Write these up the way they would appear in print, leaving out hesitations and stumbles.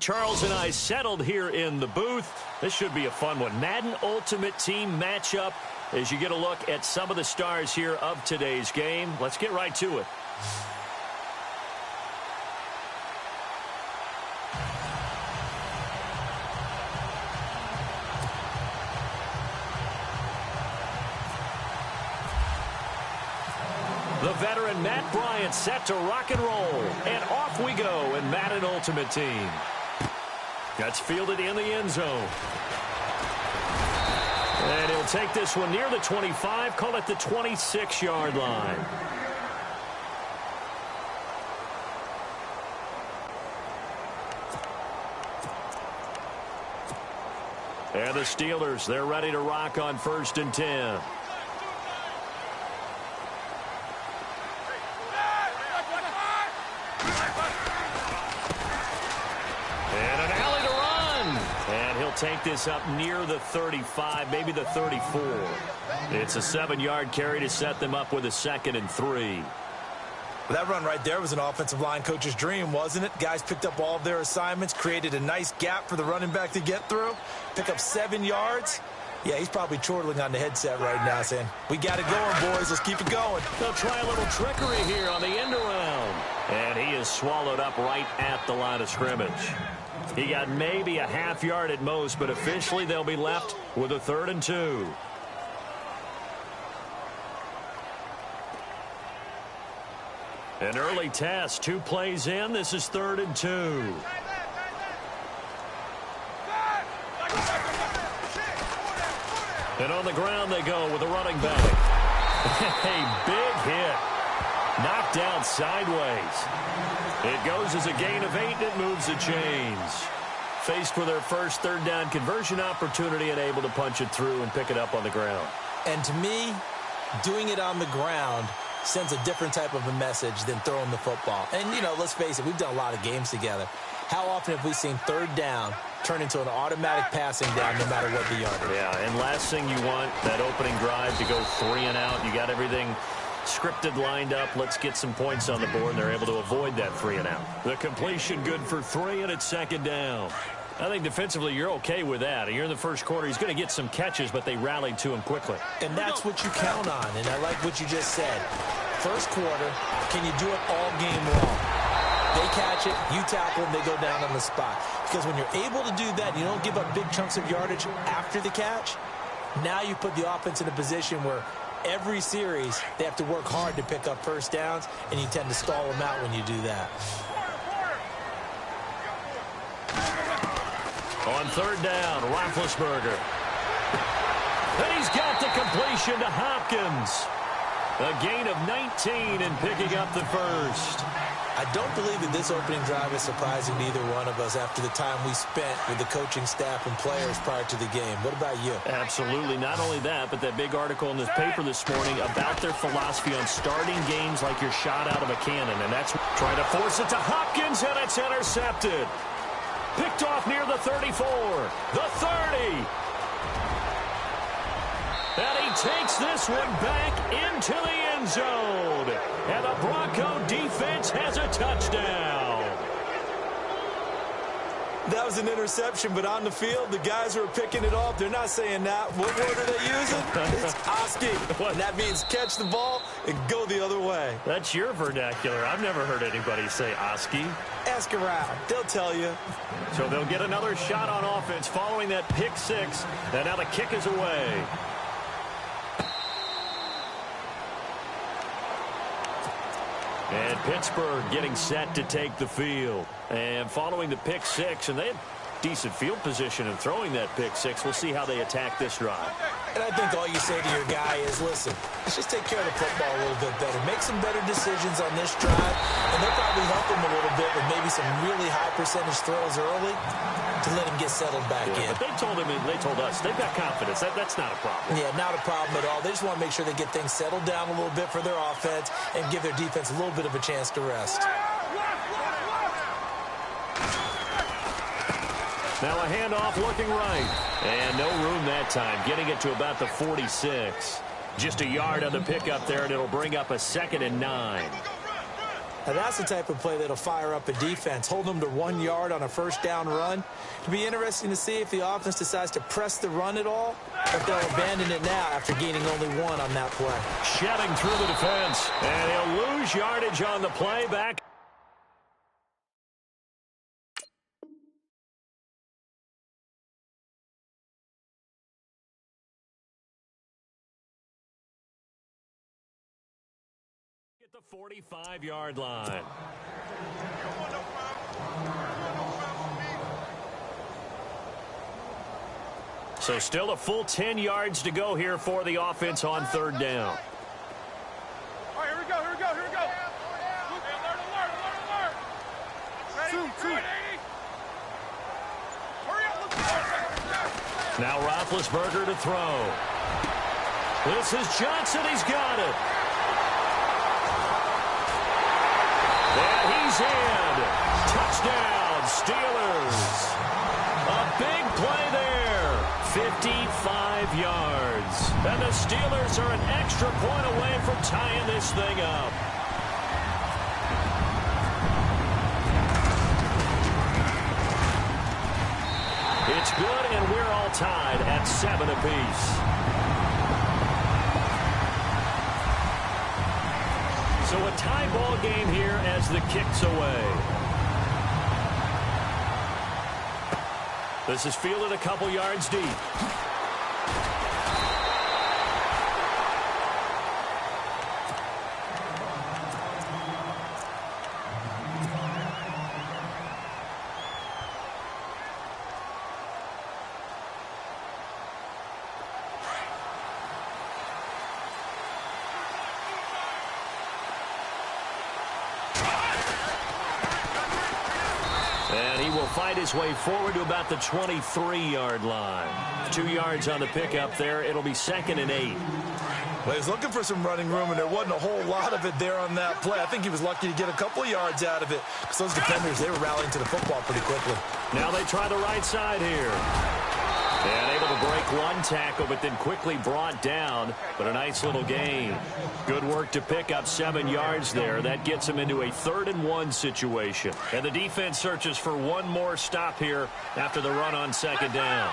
Charles and I settled here in the booth. This should be a fun one. Madden Ultimate Team matchup as you get a look at some of the stars here of today's game. Let's get right to it. The veteran Matt Bryant set to rock and roll. And off we go in Madden Ultimate Team. That's fielded in the end zone. And he'll take this one near the 25, call it the 26-yard line. And the Steelers, they're ready to rock on 1st and 10. Take this up near the 35, maybe the 34. It's a 7-yard carry to set them up with a 2nd and 3. Well, that run right there was an offensive line coach's dream, wasn't it? Guys picked up all of their assignments, created a nice gap for the running back to get through, pick up 7 yards. Yeah, he's probably chortling on the headset right now saying, we got it going, boys. Let's keep it going. They'll try a little trickery here on the end around. And he is swallowed up right at the line of scrimmage. He got maybe a half yard at most, but officially they'll be left with a 3rd and 2. An early test, 2 plays in. This is 3rd and 2. And on the ground they go with a running back. A big hit. Knocked down sideways. It goes as a gain of 8, and it moves the chains. Faced with their first 3rd down conversion opportunity and able to punch it through and pick it up on the ground. And to me, doing it on the ground sends a different type of a message than throwing the football. And, you know, let's face it, we've done a lot of games together. How often have we seen 3rd down turn into an automatic passing down no matter what the yardage? Yeah, and last thing you want, that opening drive to go 3 and out. You got everything scripted, lined up. Let's get some points on the board, and they're able to avoid that 3 and out. The completion good for 3, and it's 2nd down. I think defensively you're okay with that. You're in the first quarter. He's going to get some catches, but they rallied to him quickly. And that's what you count on, and I like what you just said. First quarter, can you do it all game long? They catch it, you tackle them, they go down on the spot. Because when you're able to do that, you don't give up big chunks of yardage after the catch, now you put the offense in a position where every series, they have to work hard to pick up 1st downs, and you tend to stall them out when you do that. On 3rd down, Roethlisberger. And he's got the completion to Hopkins. A gain of 19 and picking up the 1st. I don't believe that this opening drive is surprising to either one of us after the time we spent with the coaching staff and players prior to the game. What about you? Absolutely. Not only that, but that big article in this paper this morning about their philosophy on starting games like you're shot out of a cannon. And that's trying to force it to Hopkins, and it's intercepted. Picked off near the 34, the 30. And he takes this one back into the end zone. And the Bronco defense has a touchdown. That was an interception, but on the field, the guys who are picking it off, they're not saying that. What word are they using? It's Oski. And that means catch the ball and go the other way. That's your vernacular. I've never heard anybody say Oski. Ask around. They'll tell you. So they'll get another shot on offense following that pick 6. And now the kick is away. And Pittsburgh getting set to take the field. And following the pick 6, and they had decent field position in throwing that pick 6. We'll see how they attack this drive. And I think all you say to your guy is, listen, let's just take care of the football a little bit better. Make some better decisions on this drive, and they'll probably help him a little bit with maybe some really high percentage throws early to let him get settled back in. But they told us, they've got confidence. That's not a problem. Yeah, not a problem at all. They just want to make sure they get things settled down a little bit for their offense and give their defense a little bit of a chance to rest. Now a handoff looking right. And no room that time, getting it to about the 46. Just a yard on the pickup there, and it'll bring up a 2nd and 9. Now, that's the type of play that'll fire up a defense. Hold them to 1 yard on a first down run. It'll be interesting to see if the offense decides to press the run at all, or if they'll abandon it now after gaining only 1 on that play. Shedding through the defense, and he'll lose yardage on the play back. At the 45-yard line. So still a full 10 yards to go here for the offense on third down. All right, here we go. Ready? Hurry up. Now Roethlisberger to throw. This is Johnson. He's got it. And he's in. Touchdown, Steelers. A big play there. 55 yards. And the Steelers are an extra point away from tying this thing up. It's good, and we're all tied at 7 apiece. So a tie ball game here as the kick's away. This is fielded a couple yards deep. And he will fight his way forward to about the 23-yard line. 2 yards on the pickup there. It'll be 2nd and 8. Well, he's looking for some running room, and there wasn't a whole lot of it there on that play. I think he was lucky to get a couple of yards out of it because those defenders, they were rallying to the football pretty quickly. Now they try the right side here. And able to break one tackle, but then quickly brought down. But a nice little gain. Good work to pick up 7 yards there. That gets him into a 3rd and 1 situation. And the defense searches for one more stop here after the run on 2nd down.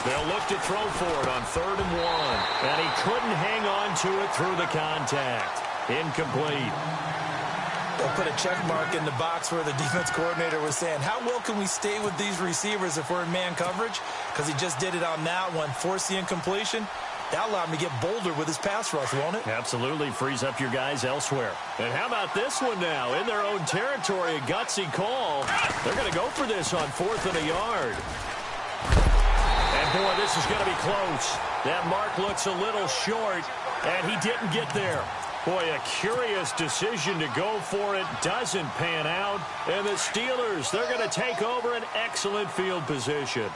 They'll look to throw for it on 3rd and 1. And he couldn't hang on to it through the contact. Incomplete. They'll put a check mark in the box where the defense coordinator was saying, how well can we stay with these receivers if we're in man coverage? Because he just did it on that one, forced the incompletion. That allowed him to get bolder with his pass rush, won't it? Absolutely. Frees up your guys elsewhere. And how about this one now? In their own territory, a gutsy call. They're going to go for this on 4th and a yard. And, boy, this is going to be close. That mark looks a little short, and he didn't get there. Boy, a curious decision to go for it. Doesn't pan out. And the Steelers, they're going to take over an excellent field position.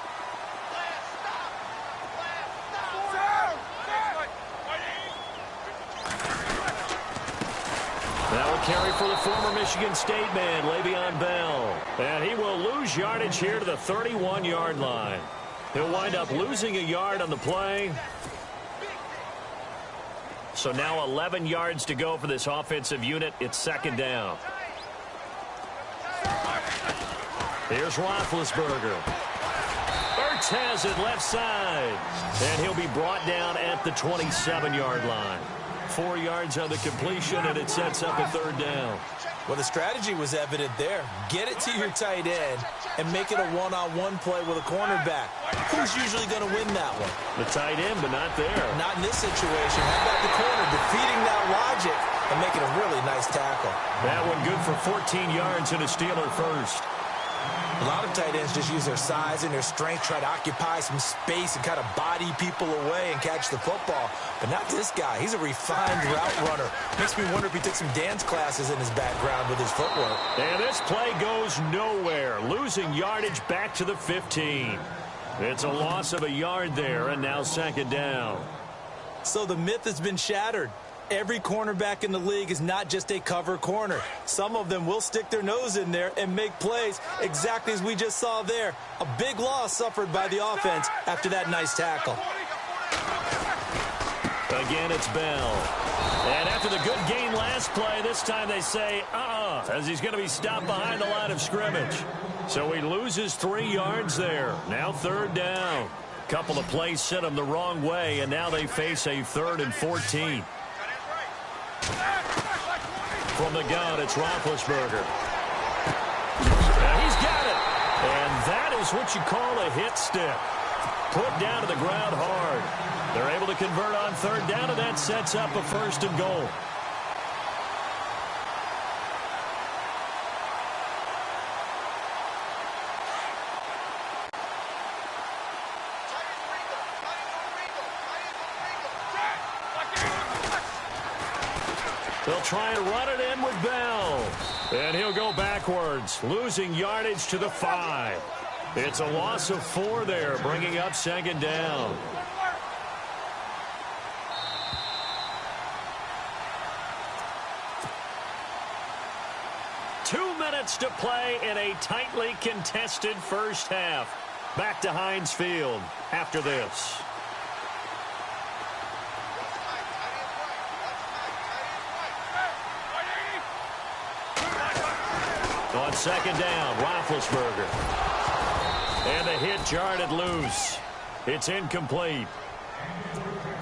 That will carry for the former Michigan State man, Le'Veon Bell. And he will lose yardage here to the 31-yard line. He'll wind up losing a yard on the play. So now 11 yards to go for this offensive unit. It's 2nd down. Here's Roethlisberger. Ertz has it left side. And he'll be brought down at the 27-yard line. 4 yards on the completion, and it sets up a 3rd down. Well, the strategy was evident there. Get it to your tight end and make it a one-on-one play with a cornerback. Who's usually going to win that one? The tight end, but not there. Not in this situation. How about the corner defeating that logic and making a really nice tackle? That one good for 14 yards and a Steeler first. A lot of tight ends just use their size and their strength, try to occupy some space and kind of body people away and catch the football. But not this guy. He's a refined route runner. Makes me wonder if he took some dance classes in his background with his footwork. And this play goes nowhere. Losing yardage back to the 15. It's a loss of a yard there, and now 2nd down. So the myth has been shattered. Every cornerback in the league is not just a cover corner. Some of them will stick their nose in there and make plays exactly as we just saw there. A big loss suffered by the offense after that nice tackle. Again, it's Bell. And after the good gain last play, this time they say, as he's going to be stopped behind the line of scrimmage. So he loses 3 yards there. Now 3rd down. Couple of plays sent him the wrong way, and now they face a 3rd and 14. From the gun, it's Roethlisberger. He's got it. And that is what you call a hit stick. Put down to the ground hard. They're able to convert on 3rd down, and that sets up a 1st and goal. They'll try and run it in with Bell. And he'll go backwards, losing yardage to the 5. It's a loss of 4 there, bringing up 2nd down. To play in a tightly contested first half. Back to Heinz Field after this. On 2nd down, Roethlisberger. And the hit jarred it loose. It's incomplete.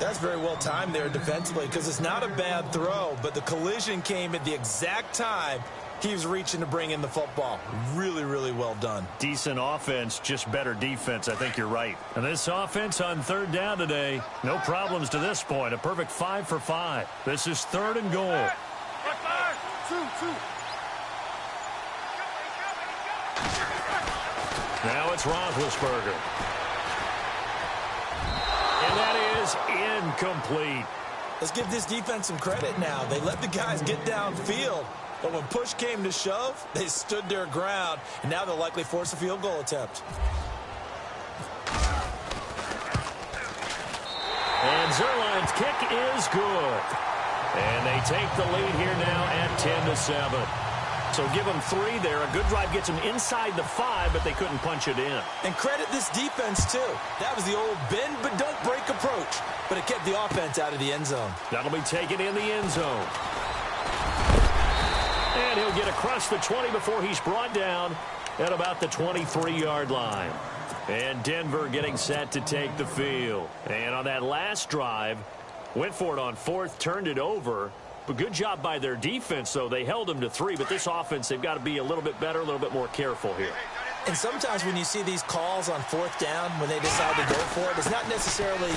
That's very well timed there defensively because it's not a bad throw, but the collision came at the exact time he was reaching to bring in the football. Really, really well done. Decent offense, just better defense. I think you're right. And this offense on 3rd down today, no problems to this point. A perfect 5 for 5. This is 3rd and goal. Now it's Roethlisberger. And that is incomplete. Let's give this defense some credit now. They let the guys get downfield. But when push came to shove, they stood their ground, and now they'll likely force a field goal attempt. And Zerline's kick is good. And they take the lead here now at 10-7. So give them 3 there. A good drive gets them inside the 5, but they couldn't punch it in. And credit this defense, too. That was the old bend but don't break approach. But it kept the offense out of the end zone. That'll be taken in the end zone. And he'll get across the 20 before he's brought down at about the 23-yard line. And Denver getting set to take the field. And on that last drive, went for it on 4th, turned it over. But good job by their defense, though. They held them to 3. But this offense, they've got to be a little bit better, a little bit more careful here. And sometimes when you see these calls on 4th down, when they decide to go for it, it's not necessarily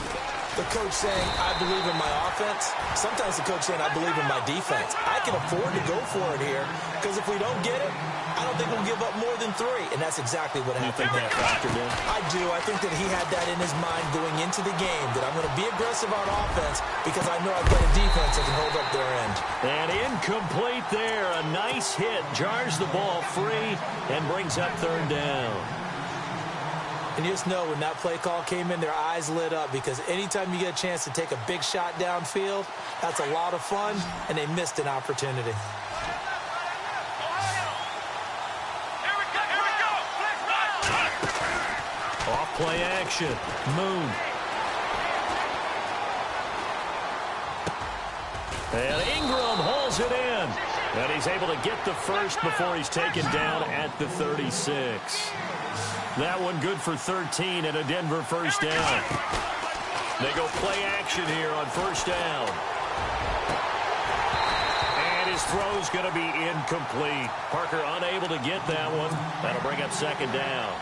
the coach saying, I believe in my offense. Sometimes the coach saying, I believe in my defense. I can afford to go for it here because if we don't get it, I don't think we'll give up more than 3. And that's exactly what happened there. Factored in? I do. I think that he had that in his mind going into the game, that I'm going to be aggressive on offense because I know I've got a defense that can hold up their end. And incomplete there. A nice hit. Jars the ball free and brings up 3rd down. And you just know when that play call came in, their eyes lit up because anytime you get a chance to take a big shot downfield, that's a lot of fun, and they missed an opportunity. Off play action. Moon. And Ingram hauls it in. And he's able to get the 1st before he's taken down at the 36. That one good for 13 and a Denver 1st down. They go play action here on 1st down. And his throw's going to be incomplete. Parker unable to get that one. That'll bring up 2nd down.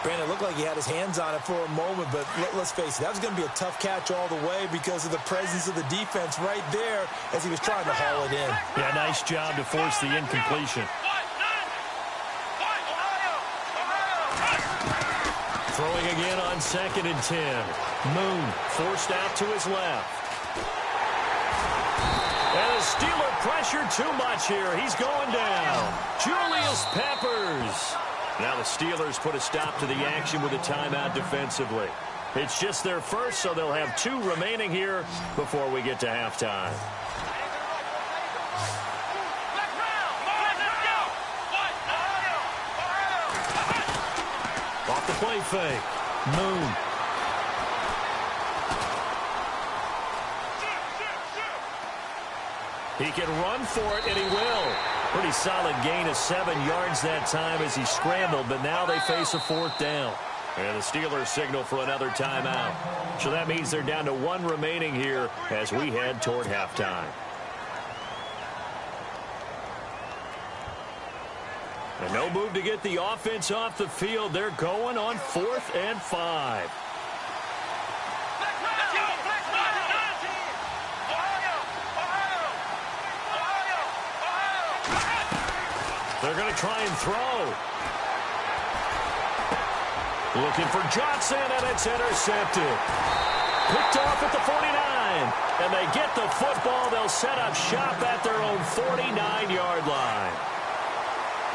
Brandon, it looked like he had his hands on it for a moment, but let's face it, that was going to be a tough catch all the way because of the presence of the defense right there as he was trying to haul it in. Yeah, nice job to force the incompletion. Throwing again on 2nd and 10. Moon forced out to his left. And the Steeler pressure too much here. He's going down. Julius Peppers. Now the Steelers put a stop to the action with a timeout defensively. It's just their 1st, so they'll have 2 remaining here before we get to halftime. Off the play fake. Moon. He can run for it, and he will. Pretty solid gain of 7 yards that time as he scrambled, but now they face a 4th down. And the Steelers signal for another timeout. So that means they're down to 1 remaining here as we head toward halftime. And no move to get the offense off the field. They're going on 4th and 5. They're going to try and throw. Looking for Johnson, and it's intercepted. Picked off at the 49. And they get the football. They'll set up shop at their own 49-yard line.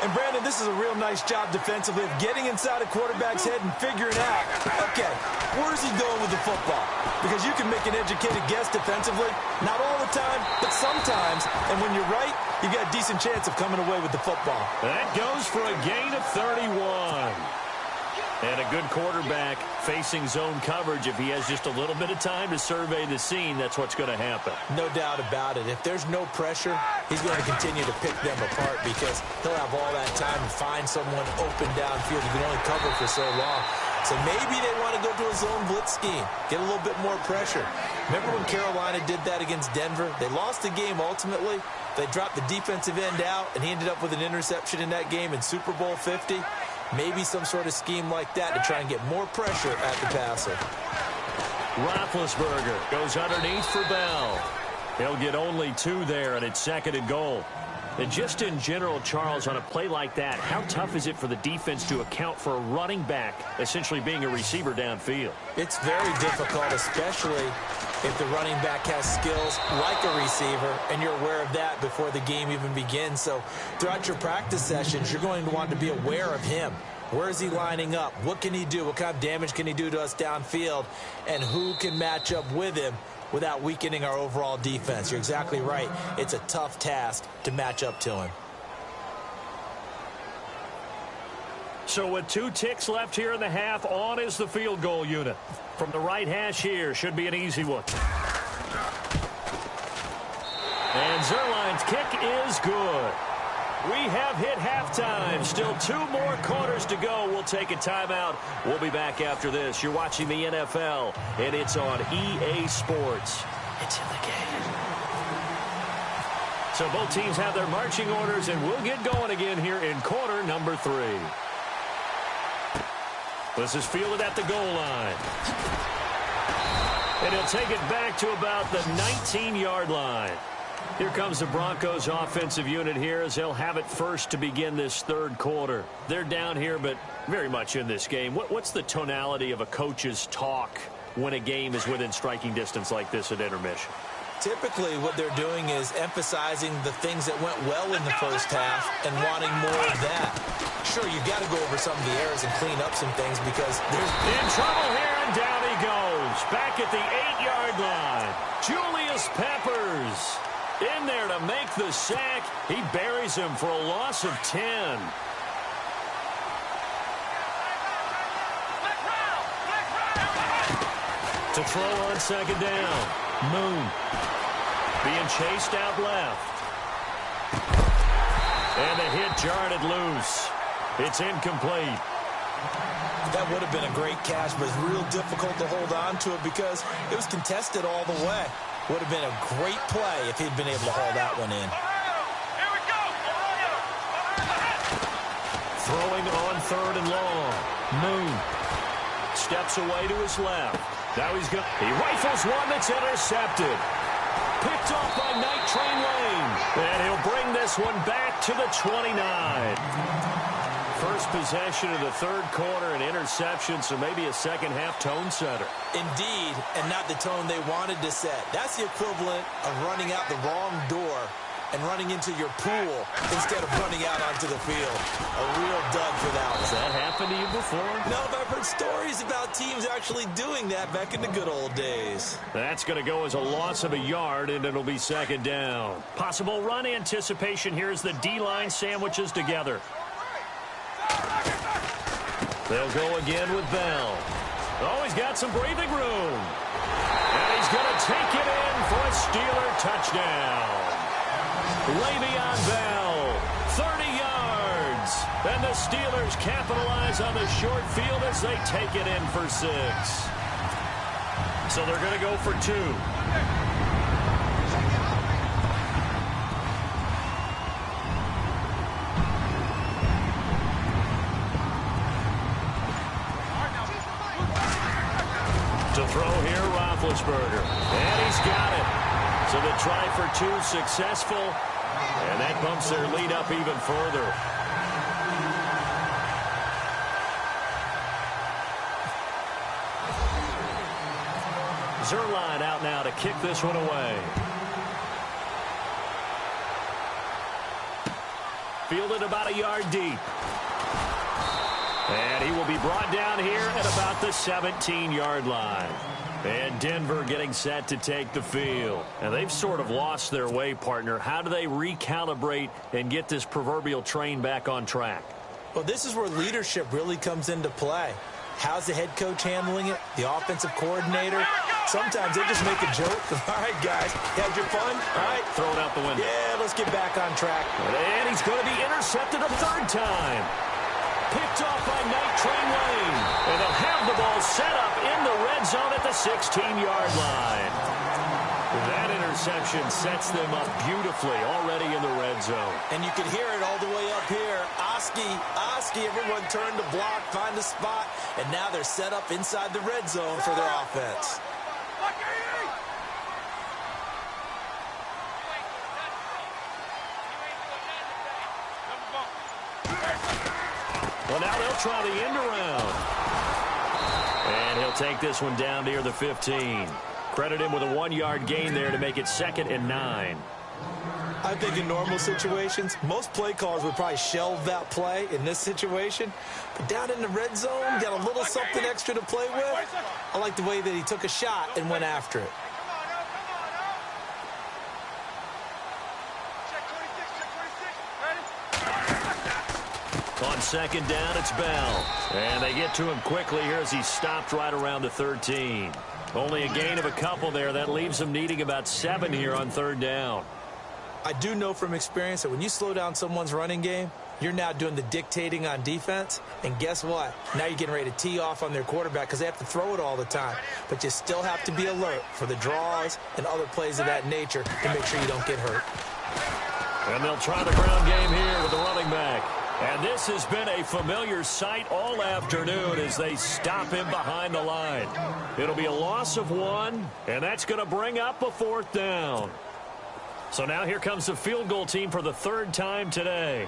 And, Brandon, this is a real nice job defensively of getting inside a quarterback's head and figuring out, okay, where's he going with the football? Because you can make an educated guess defensively, not all the time, but sometimes. And when you're right, you've got a decent chance of coming away with the football. That goes for a gain of 31. And a good quarterback facing zone coverage. If he has just a little bit of time to survey the scene, that's what's going to happen. No doubt about it. If there's no pressure, he's going to continue to pick them apart because he'll have all that time to find someone open downfield. He can only cover for so long. So maybe they want to go to a zone blitz scheme, get a little bit more pressure. Remember when Carolina did that against Denver? They lost the game ultimately. They dropped the defensive end out, and he ended up with an interception in that game in Super Bowl 50. Maybe some sort of scheme like that to try and get more pressure at the passer. Roethlisberger goes underneath for Bell. He'll get only 2 there, and it's 2nd and goal. And just in general, Charles, on a play like that, how tough is it for the defense to account for a running back essentially being a receiver downfield? It's very difficult, especially if the running back has skills like a receiver, and you're aware of that before the game even begins. So throughout your practice sessions, you're going to want to be aware of him. Where is he lining up? What can he do? What kind of damage can he do to us downfield? And who can match up with him without weakening our overall defense? You're exactly right. It's a tough task to match up to him. So with 2 ticks left here in the half, on is the field goal unit. From the right hash here, should be an easy one. And Zerline's kick is good. We have hit halftime. Still 2 more quarters to go. We'll take a timeout. We'll be back after this. You're watching the NFL, and it's on EA Sports. It's in the game. So both teams have their marching orders, and we'll get going again here in quarter number 3. This is fielded at the goal line. And he'll take it back to about the 19-yard line. Here comes the Broncos offensive unit here as they'll have it first to begin this 3rd quarter. They're down here, but very much in this game. What's the tonality of a coach's talk when a game is within striking distance like this at intermission? Typically, what they're doing is emphasizing the things that went well in the first half and wanting more of that. Sure, you've got to go over some of the errors and clean up some things because there's in trouble here, and down he goes. Back at the 8-yard line. Julius Peppers in there to make the sack. He buries him for a loss of 10. To throw on 2nd down. Moon being chased out left. And the hit jarred it loose. It's incomplete. That would have been a great catch, but it's real difficult to hold on to it because it was contested all the way. Would have been a great play if he'd been able to haul that one in. Here we go. Throwing on 3rd and long. Moon steps away to his left. Now he rifles one that's intercepted. Picked off by Night Train Lane. And he'll bring this one back to the 29. First possession of the 3rd quarter, an interception, so maybe a second-half tone setter. Indeed, and not the tone they wanted to set. That's the equivalent of running out the wrong door and running into your pool instead of running out onto the field. A real dud for that one. Has that happened to you before? No, but I've heard stories about teams actually doing that back in the good old days. That's going to go as a loss of a yard, and it'll be 2nd down. Possible run anticipation here as the D-line sandwiches together. They'll go again with Bell. Oh, he's got some breathing room. And he's going to take it in for a Steeler touchdown. Le'Veon Bell, 30 yards. And the Steelers capitalize on the short field as they take it in for 6. So they're going to go for 2. To throw here, Roethlisberger. And he's got it. So the try for 2 successful. And that bumps their lead up even further. Zerline out now to kick this one away. Fielded about a yard deep. And he will be brought down here at about the 17-yard line. And Denver getting set to take the field. And they've sort of lost their way, partner. How do they recalibrate and get this proverbial train back on track? Well, this is where leadership really comes into play. How's the head coach handling it? The offensive coordinator? Sometimes they just make a joke. All right, guys, you had your fun? All right. Throw it out the window. Yeah, let's get back on track. And he's going to be intercepted a 3rd time. Picked off by Night Train Lane. And they'll have the ball set up in the red zone at the 16-yard line. That interception sets them up beautifully already in the red zone. And you can hear it all the way up here. Oski, everyone turned to block, find a spot, and now they're set up inside the red zone for their offense. Well, now they'll try the end around. And he'll take this one down near the 15. Credit him with a 1-yard gain there to make it 2nd and 9. I think in normal situations, most play callers would probably shelve that play in this situation. But down in the red zone, got a little something extra to play with. I like the way that he took a shot and went after it. On 2nd down, it's Bell. And they get to him quickly here as he stopped right around the 13. Only a gain of a couple there. That leaves them needing about 7 here on 3rd down. I do know from experience that when you slow down someone's running game, you're now doing the dictating on defense. And guess what? Now you're getting ready to tee off on their quarterback because they have to throw it all the time. But you still have to be alert for the draws and other plays of that nature to make sure you don't get hurt. And they'll try the ground game here with the running back. And this has been a familiar sight all afternoon as they stop him behind the line. It'll be a loss of 1, and that's going to bring up a 4th down. So now here comes the field goal team for the 3rd time today.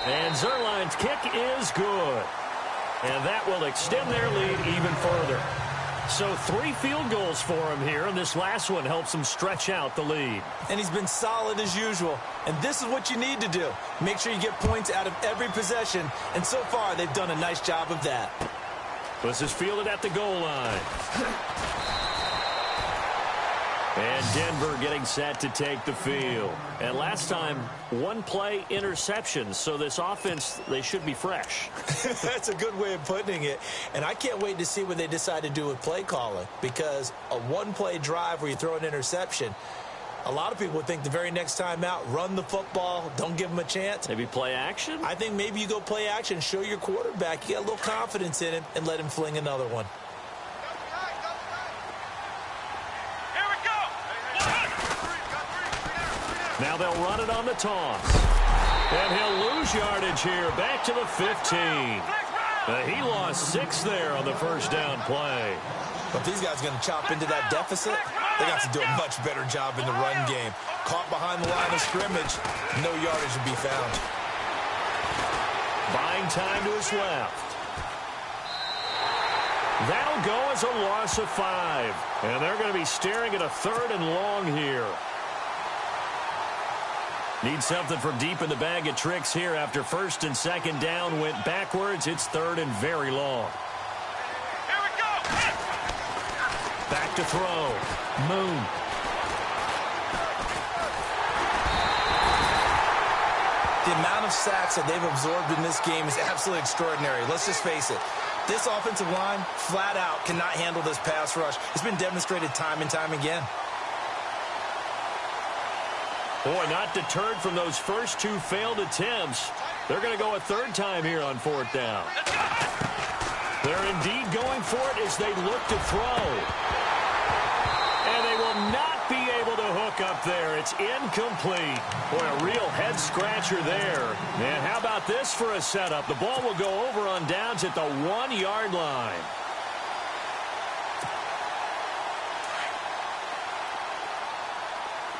And Zerline's kick is good. And that will extend their lead even further. So 3 field goals for him here, and this last one helps him stretch out the lead. And he's been solid as usual. And this is what you need to do. Make sure you get points out of every possession. And so far, they've done a nice job of that. This is fielded at the goal line. And Denver getting set to take the field. And last time, 1-play interception. So this offense, they should be fresh. That's a good way of putting it. And I can't wait to see what they decide to do with play calling. Because a 1-play drive where you throw an interception, a lot of people would think the very next time out, run the football, don't give them a chance. Maybe play action? I think maybe you go play action, show your quarterback, you got a little confidence in him, and let him fling another one. Now they'll run it on the toss. And he'll lose yardage here. Back to the 15. He lost 6 there on the 1st down play. But these guys are going to chop into that deficit. They got to do a much better job in the run game. Caught behind the line of scrimmage, no yardage to be found. Buying time to his left. That'll go as a loss of 5. And they're going to be staring at a 3rd and long here. Need something from deep in the bag of tricks here after 1st and 2nd down went backwards. It's 3rd and very long. Here we go. Back to throw. Moon. The amount of sacks that they've absorbed in this game is absolutely extraordinary. Let's just face it. This offensive line, flat out, cannot handle this pass rush. It's been demonstrated time and time again. Boy, not deterred from those first two failed attempts. They're going to go a third time here on fourth down. They're indeed going for it as they look to throw. And they will not be able to hook up there. It's incomplete. Boy, a real head-scratcher there. And how about this for a setup? The ball will go over on downs at the 1-yard line.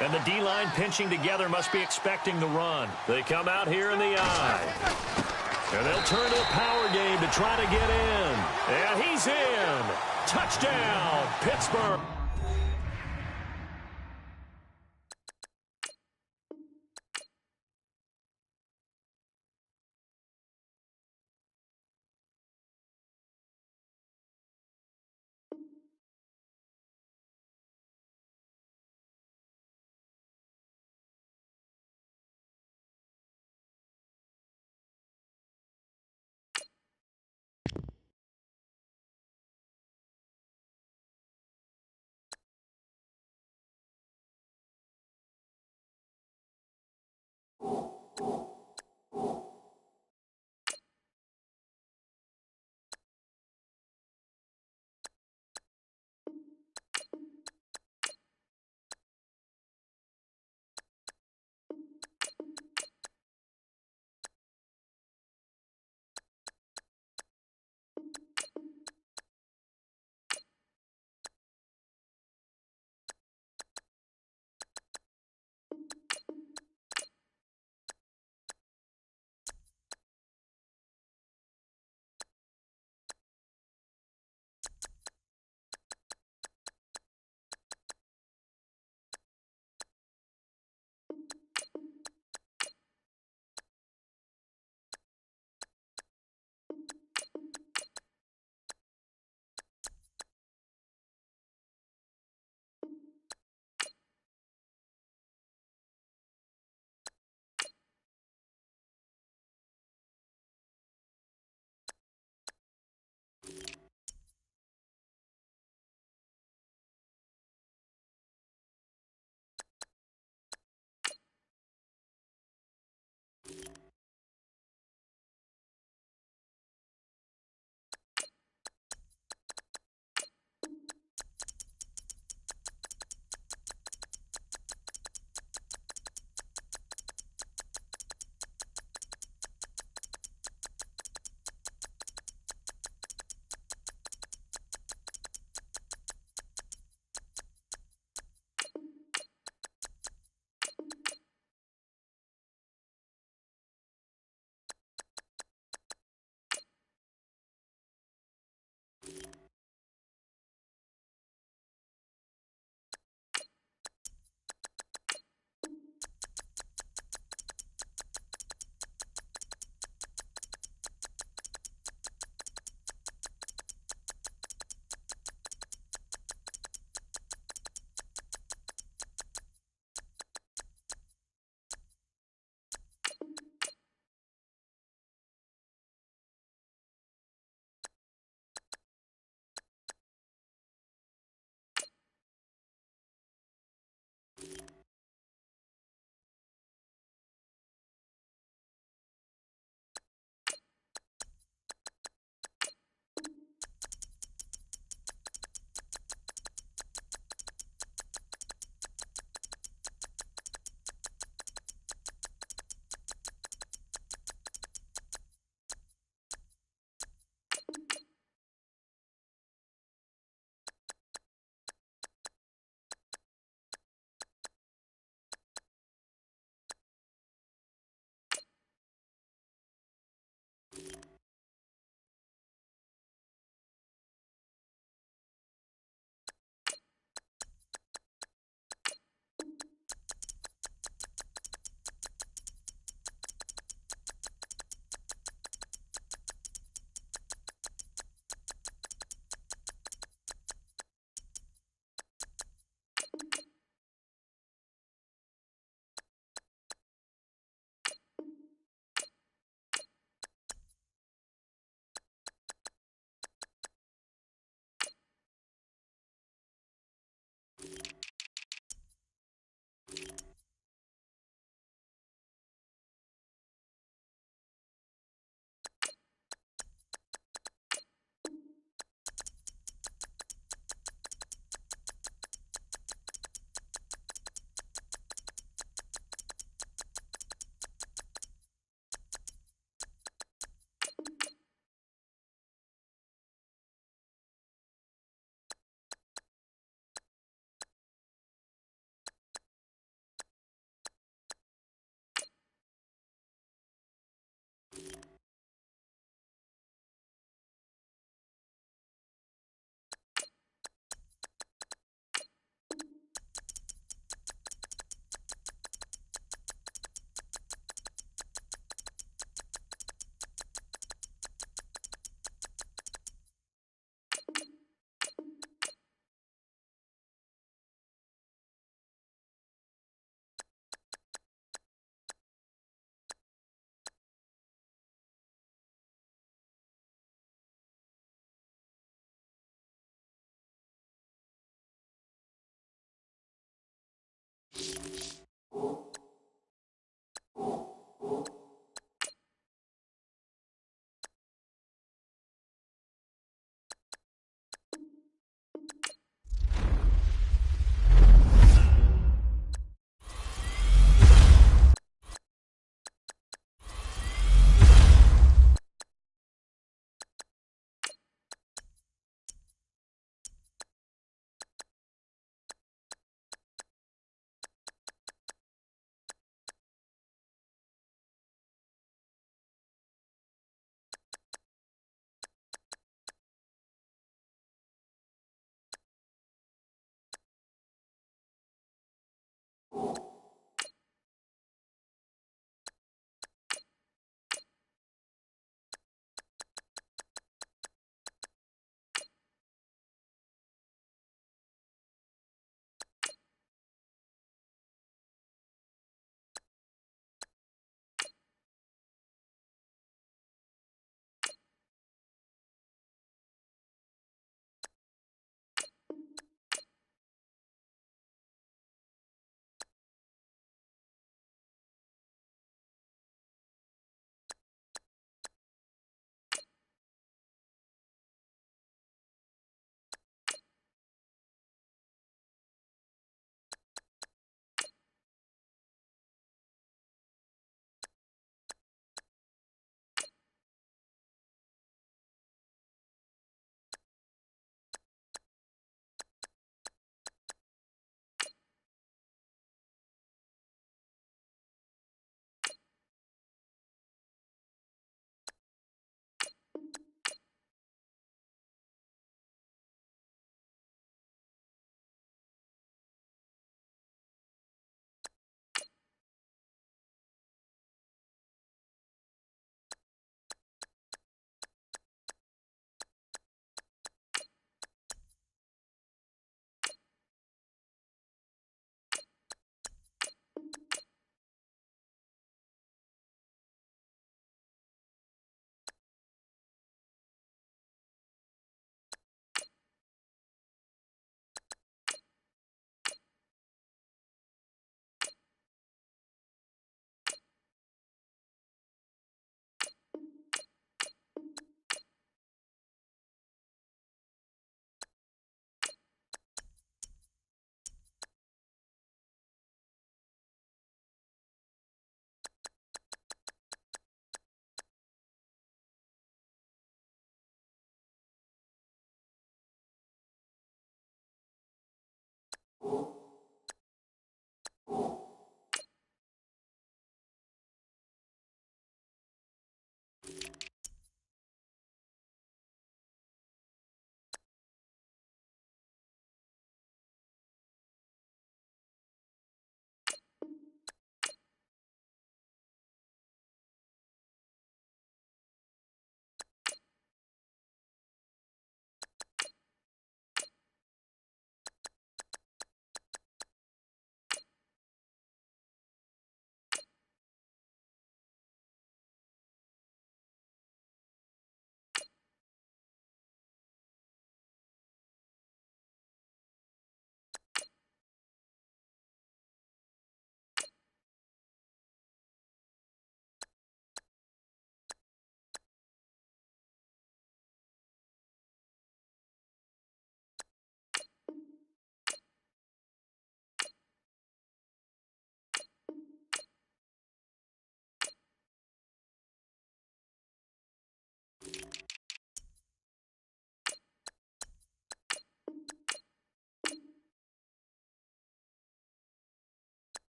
And the D-line pinching together must be expecting the run. They come out here in the eye. And they'll turn to a power game to try to get in. And he's in. Touchdown, Pittsburgh.